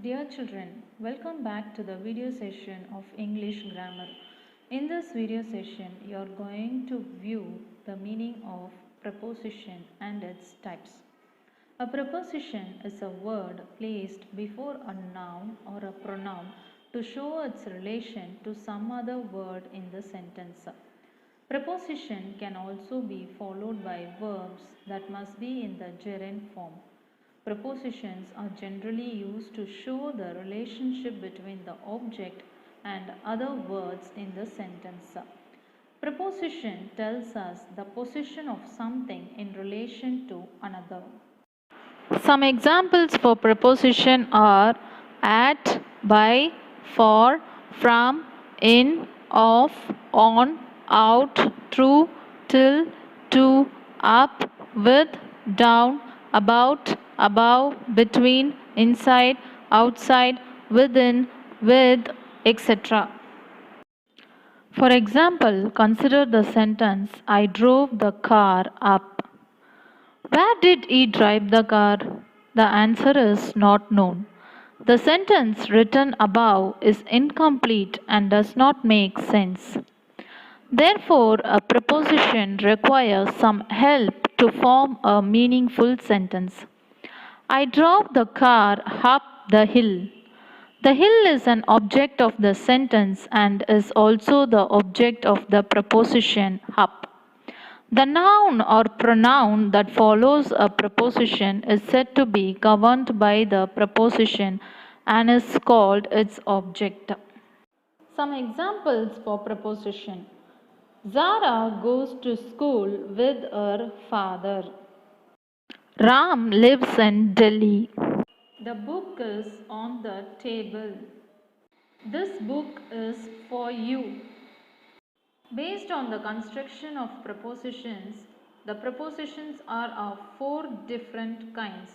Dear children, welcome back to the video session of English grammar. In this video session, you are going to view the meaning of preposition and its types. A preposition is a word placed before a noun or a pronoun to show its relation to some other word in the sentence. Preposition can also be followed by verbs that must be in the gerund form. Prepositions are generally used to show the relationship between the object and other words in the sentence. Preposition tells us the position of something in relation to another. Some examples for preposition are at, by, for, from, in, of, on, out, through, till, to, up, with, down, about, above, between, inside, outside, within, with, etc. For example, consider the sentence I drove the car up. Where did he drive the car? The answer is not known. The sentence written above is incomplete and does not make sense. Therefore, a preposition requires some help to form a meaningful sentence. I drove the car up the hill. The hill is an object of the sentence and is also the object of the preposition up. The noun or pronoun that follows a preposition is said to be governed by the preposition and is called its object. Some examples for preposition. Zara goes to school with her father. Ram lives in Delhi. The book is on the table. This book is for you. Based on the construction of prepositions, the prepositions are of four different kinds.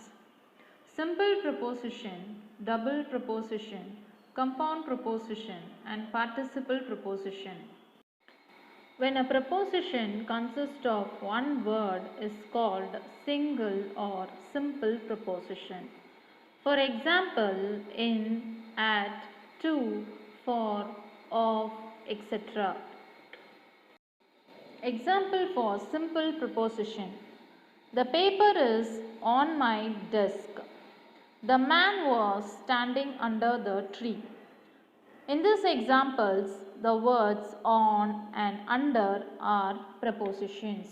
Simple preposition, double preposition, compound preposition, and participle preposition. When a preposition consists of one word is called single or simple preposition. For example, in, at, to, for, of, etc. Example for simple preposition. The paper is on my desk. The man was standing under the tree. In these examples, the words on and under are prepositions.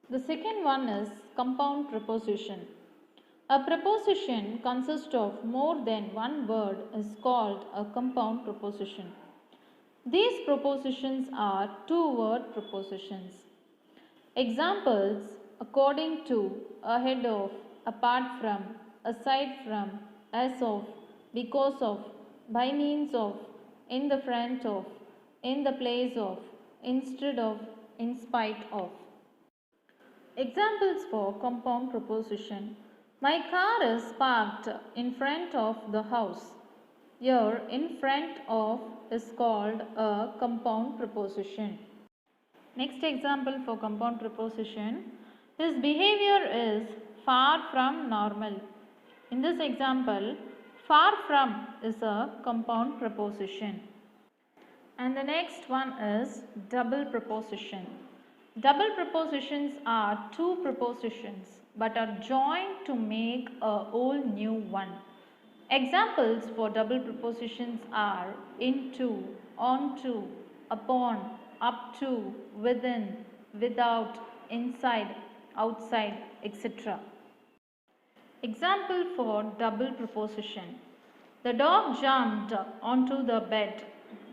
The second one is compound preposition. A preposition consists of more than one word is called a compound preposition. These prepositions are two-word prepositions. Examples according to, ahead of, apart from, aside from, as of, because of, by means of, in the front of, in the place of, instead of, in spite of. Examples for compound preposition. My car is parked in front of the house. Here, in front of is called a compound preposition. Next example for compound preposition. His behavior is far from normal. In this example, far from is a compound preposition. And the next one is double preposition. Double prepositions are two prepositions but are joined to make a whole new one. Examples for double prepositions are into, onto, upon, up to, within, without, inside, outside, etc. Example for double preposition. The dog jumped onto the bed.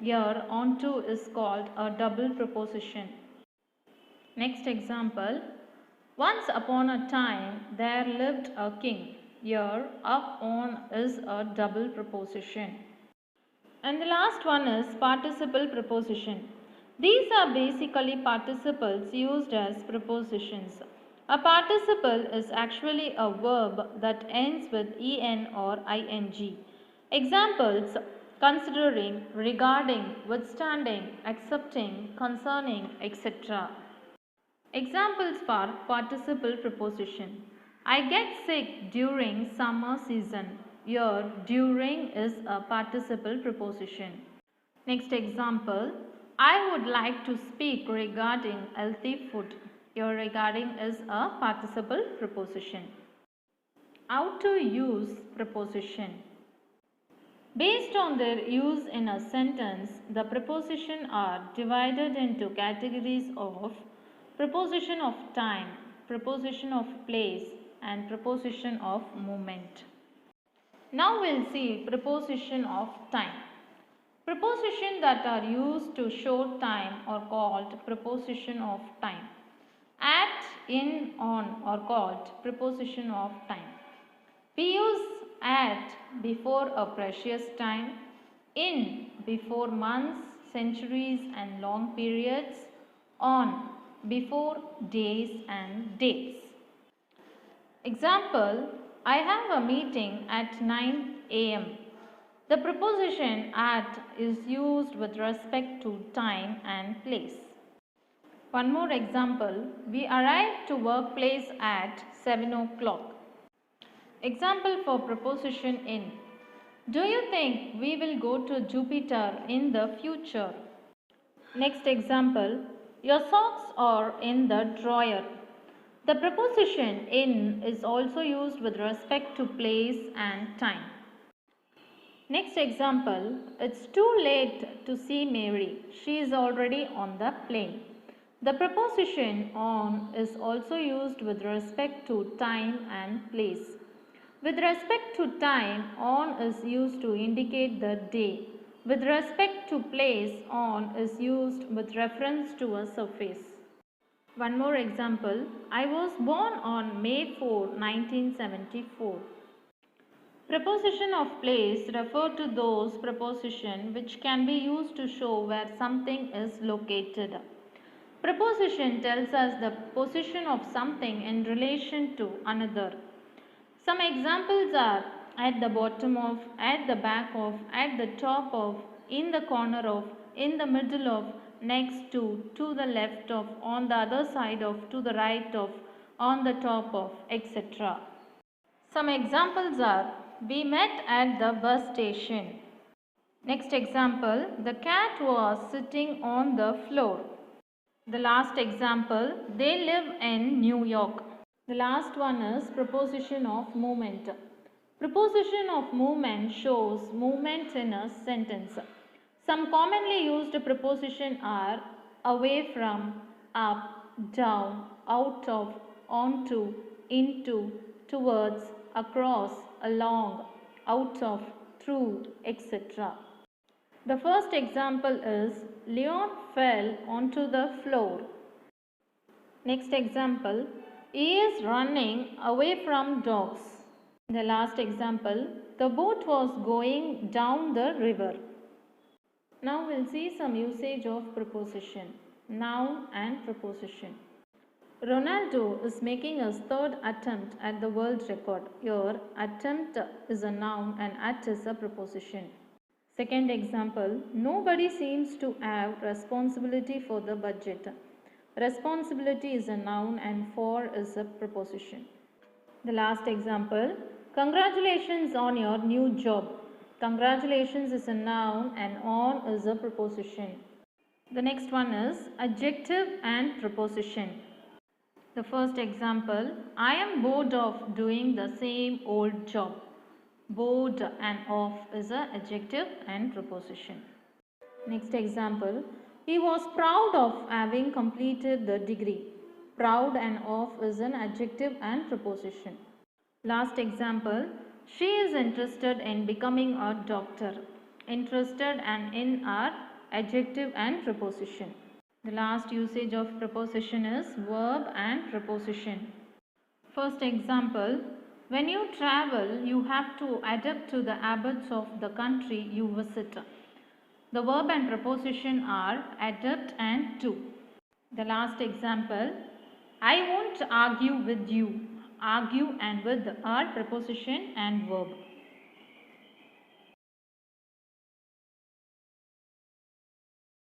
Here, onto is called a double preposition. Next example. Once upon a time, there lived a king. Here, up on is a double preposition. And the last one is participle preposition. These are basically participles used as prepositions. A participle is actually a verb that ends with en or ing. Examples considering, regarding, withstanding, accepting, concerning, etc. Examples for participle preposition. I get sick during summer season. Here during is a participle preposition. Next example, I would like to speak regarding healthy food. Here regarding is a participle preposition. How to use preposition. Based on their use in a sentence, the prepositions are divided into categories of preposition of time, preposition of place, and preposition of moment. Now we'll see preposition of time. Prepositions that are used to show time are called preposition of time. At, in, on are called preposition of time. We use at before a precious time, in before months, centuries and long periods, on before days and dates. Example, I have a meeting at 9 a.m. The preposition at is used with respect to time and place. One more example, we arrived to workplace at 7 o'clock. Example for preposition in. Do you think we will go to Jupiter in the future? Next example, your socks are in the drawer. The preposition in is also used with respect to place and time. Next example, it's too late to see Mary. She is already on the plane. The preposition on is also used with respect to time and place. With respect to time, on is used to indicate the day. With respect to place, on is used with reference to a surface. One more example, I was born on May 4, 1974. Preposition of place refer to those prepositions which can be used to show where something is located. Preposition tells us the position of something in relation to another. Some examples are at the bottom of, at the back of, at the top of, in the corner of, in the middle of, next to the left of, on the other side of, to the right of, on the top of, etc. Some examples are, we met at the bus station. Next example, the cat was sitting on the floor. The last example, they live in New York. The last one is preposition of movement. Preposition of movement shows movement in a sentence. Some commonly used prepositions are away from, up, down, out of, onto, into, towards, across, along, out of, through, etc. The first example is Leon fell onto the floor. Next example, he is running away from dogs. The last example, the boat was going down the river. Now we'll see some usage of preposition, noun and preposition. Ronaldo is making his third attempt at the world record. Here, attempt is a noun and at is a preposition. Second example, nobody seems to have responsibility for the budget. Responsibility is a noun and for is a preposition. The last example, congratulations on your new job. Congratulations is a noun and on is a preposition. The next one is adjective and preposition. The first example, I am bored of doing the same old job. Bored and of is an adjective and preposition. Next example, he was proud of having completed the degree. Proud and of is an adjective and preposition. Last example, she is interested in becoming a doctor. Interested and in are adjective and preposition. The last usage of preposition is verb and preposition. First example, when you travel, you have to adapt to the habits of the country you visit. The verb and preposition are adapt and to. The last example, I won't argue with you. Argue and with are preposition and verb.